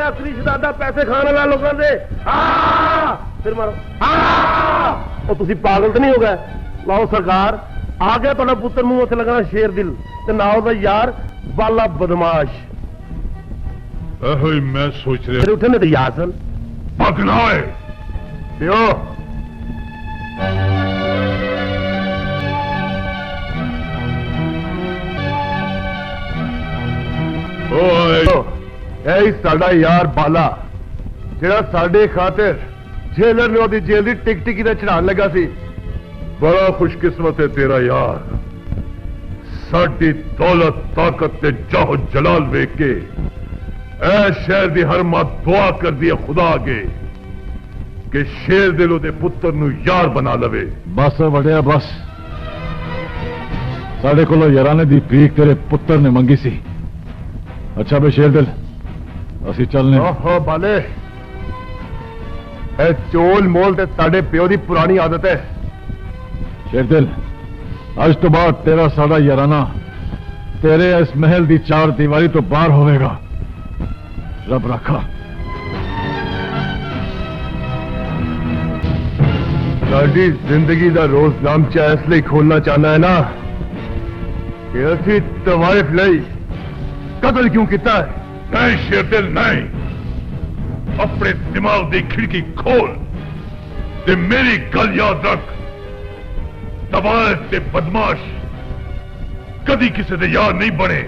असली शहजादा पैसे खाने वाले लोगों से फिर मारो और तुसी पागल तो नहीं हो गए। लाओ सरकार आ गया तुहाडा पुत्र मुंह उत्ते लगना शेर दिल ते नाल दा यार बाला बदमाश। मैं सोच रहा फिर उठे ने तो यासन पकना है पियो साडा यार बाला जेड़ा साडे खातिर जेलर ने ओदी जेल दी टिक टिकी ते चढ़ान लगा सी। बड़ा खुशकिस्मत है तेरा यार, साडी दौलत ताकत ते जाहो जलाल वेख के ऐ शहर दी हर मां दुआ कर दी खुदा अगे कि शेर दिल ओदे पुत्र नू यार बना लवे। बस वड़िया बस, साढ़े को याराने दी भीख तेरे पुत्र ने मंगी सी। अच्छा बे शेर दिल असी चलने। ओहो बाले ए चोल मोल ते साडे प्यो दी पुरानी आदत है। शेर दिल आज तो बाद तेरा साड़ा याराना तेरे इस महल दी चार दीवारी तो बाहर होवेगा। रब रखा। साडी जिंदगी दा रोज नामचा इसलिए खोलना चाहना है ना कि असी तवाइफ लई कत्ल क्यों किया है। नहीं शेरदिल नहीं, अपने दिमाग की खिड़की खोल ते मेरी गल याद रख, तवाइफ ते बदमाश कदी किसी दे यार नहीं बने।